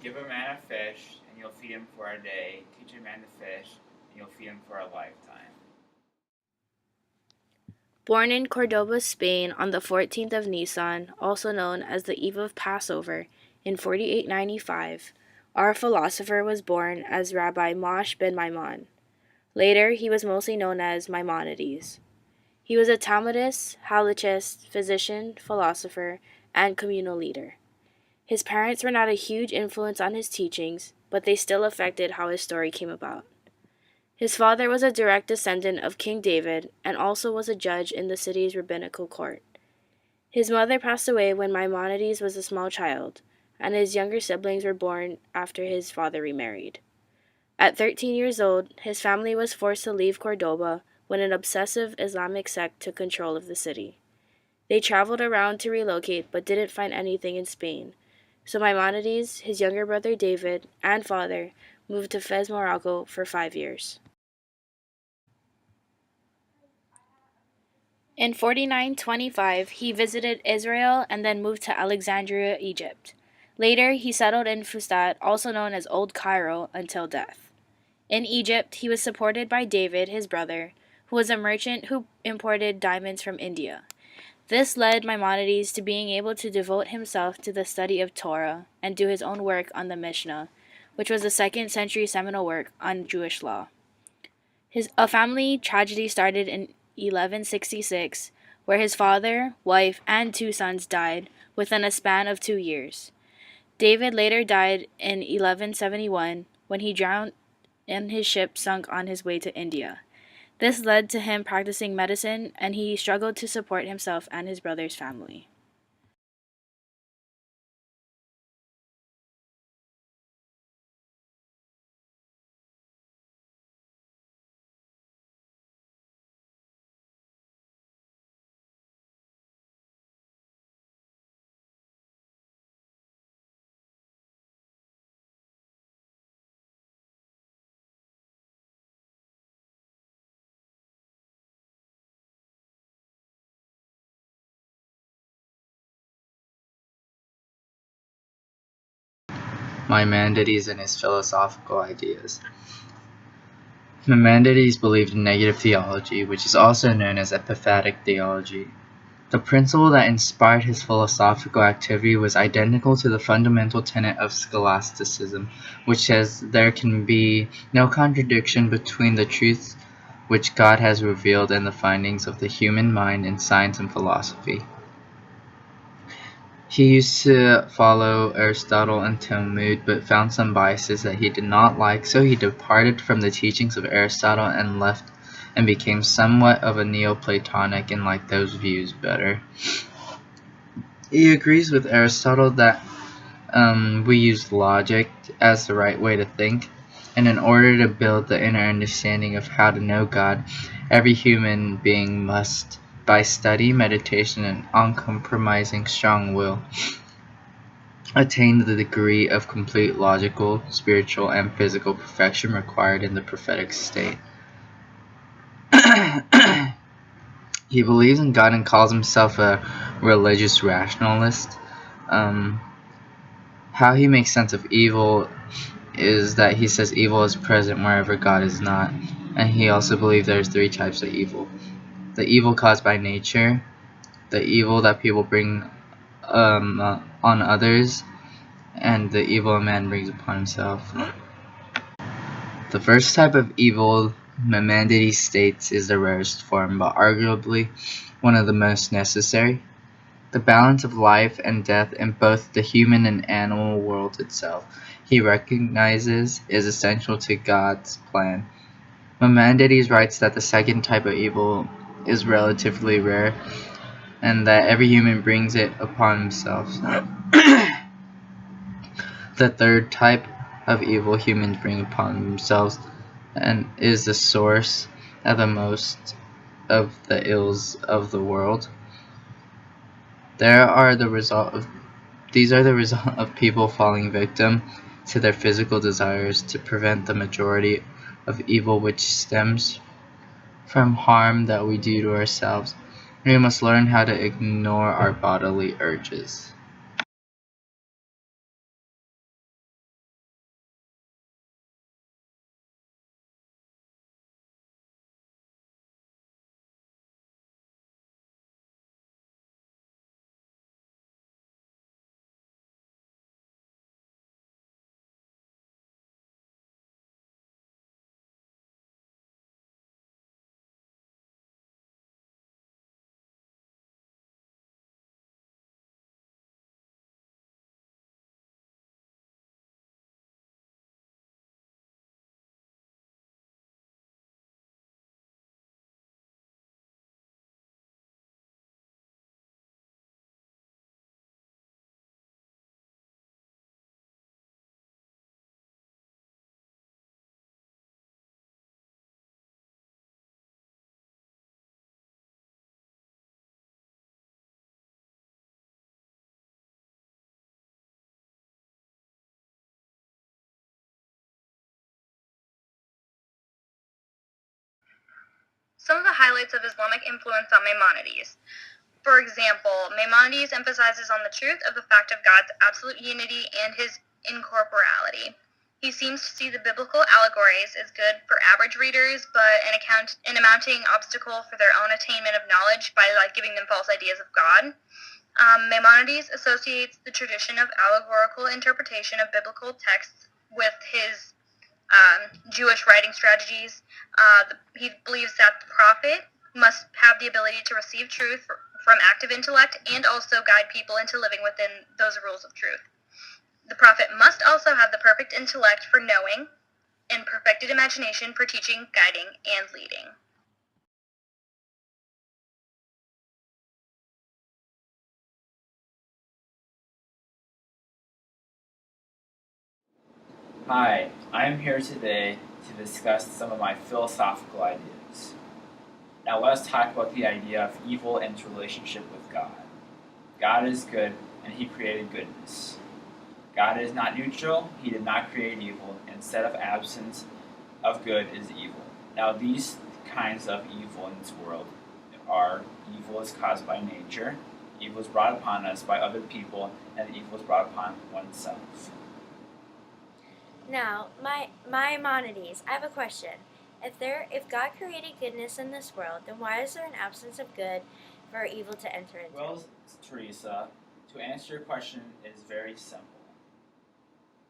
Give a man a fish, and you'll feed him for a day. Teach a man to fish, and you'll feed him for a lifetime. Born in Cordoba, Spain on the 14th of Nisan, also known as the Eve of Passover, in 4895, our philosopher was born as Rabbi Mosh ben Maimon. Later, he was mostly known as Maimonides. He was a Talmudist, halachist, physician, philosopher, and communal leader. His parents were not a huge influence on his teachings, but they still affected how his story came about. His father was a direct descendant of King David and also was a judge in the city's rabbinical court. His mother passed away when Maimonides was a small child, and his younger siblings were born after his father remarried. At 13 years old, his family was forced to leave Cordoba when an obsessive Islamic sect took control of the city. They traveled around to relocate but didn't find anything in Spain, so Maimonides, his younger brother David, and father moved to Fez, Morocco for 5 years. In 4925, he visited Israel and then moved to Alexandria, Egypt. Later, he settled in Fustat, also known as Old Cairo, until death. In Egypt, he was supported by David, his brother, who was a merchant who imported diamonds from India. This led Maimonides to being able to devote himself to the study of Torah and do his own work on the Mishnah, which was a 2nd century seminal work on Jewish law. A family tragedy started in 1166, where his father, wife, and 2 sons died within a span of 2 years. David later died in 1171 when he drowned and his ship sunk on his way to India. This led to him practicing medicine, and he struggled to support himself and his brother's family. Maimonides and his philosophical ideas. Maimonides believed in negative theology, which is also known as epiphatic theology. The principle that inspired his philosophical activity was identical to the fundamental tenet of scholasticism, which says there can be no contradiction between the truths which God has revealed and the findings of the human mind in science and philosophy. He used to follow Aristotle and Talmud, but found some biases that he did not like, so he departed from the teachings of Aristotle and left and became somewhat of a Neoplatonic and liked those views better. He agrees with Aristotle that we use logic as the right way to think, and in order to build the inner understanding of how to know God, every human being must, by study, meditation, and uncompromising strong will, attain the degree of complete logical, spiritual, and physical perfection required in the prophetic state. He believes in God and calls himself a religious rationalist. How he makes sense of evil is that he says evil is present wherever God is not, and he also believes there's 3 types of evil. The evil caused by nature, the evil that people bring on others, and the evil a man brings upon himself. The first type of evil, Maimonides states, is the rarest form, but arguably one of the most necessary. The balance of life and death in both the human and animal world itself, he recognizes, is essential to God's plan. Maimonides writes that the second type of evil is relatively rare, and that every human brings it upon himself. The third type of evil humans bring upon themselves and is the source of the most of the ills of the world. These are the result of people falling victim to their physical desires to prevent the majority of evil which stems from harm that we do to ourselves. We must learn how to ignore our bodily urges. Some of the highlights of Islamic influence on Maimonides. For example, Maimonides emphasizes on the truth of the fact of God's absolute unity and his incorporeality. He seems to see the biblical allegories as good for average readers, but an amounting obstacle for their own attainment of knowledge by giving them false ideas of God. Maimonides associates the tradition of allegorical interpretation of biblical texts with his Jewish writing strategies. He believes that the prophet must have the ability to receive truth from active intellect and also guide people into living within those rules of truth. The prophet must also have the perfect intellect for knowing and perfected imagination for teaching, guiding, and leading. Hi, I am here today to discuss some of my philosophical ideas. Now let's talk about the idea of evil and its relationship with God. God is good, and he created goodness. God is not neutral, he did not create evil. Instead of absence of good is evil. Now these kinds of evil in this world are evil is caused by nature, evil is brought upon us by other people, and evil is brought upon oneself. Now, Maimonides, I have a question. If God created goodness in this world, then why is there an absence of good for evil to enter into? Well, Teresa, to answer your question is very simple.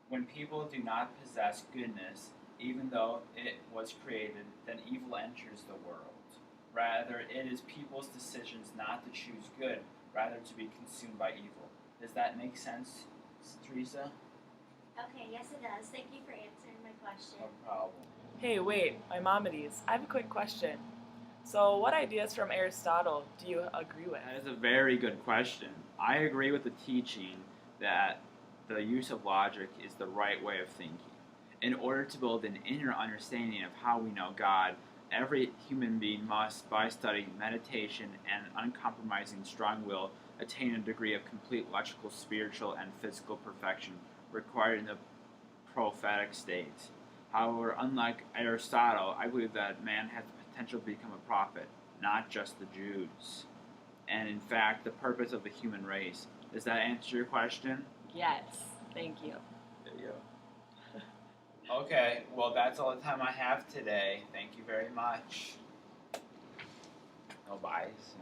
When people do not possess goodness, even though it was created, then evil enters the world. Rather, it is people's decisions not to choose good, rather to be consumed by evil. Does that make sense, Teresa? Okay, yes it does. Thank you for answering my question. No problem. Hey, wait, Maimonides, I have a quick question. So, what ideas from Aristotle do you agree with? That is a very good question. I agree with the teaching that the use of logic is the right way of thinking. In order to build an inner understanding of how we know God, every human being must, by studying, meditation, and uncompromising strong will, attain a degree of complete logical, spiritual, and physical perfection required in the prophetic state. However, unlike Aristotle, I believe that man has the potential to become a prophet, not just the Jews. And in fact, the purpose of the human race. Does that answer your question? Yes, thank you. There you go. Okay, well, that's all the time I have today. Thank you very much. No bias.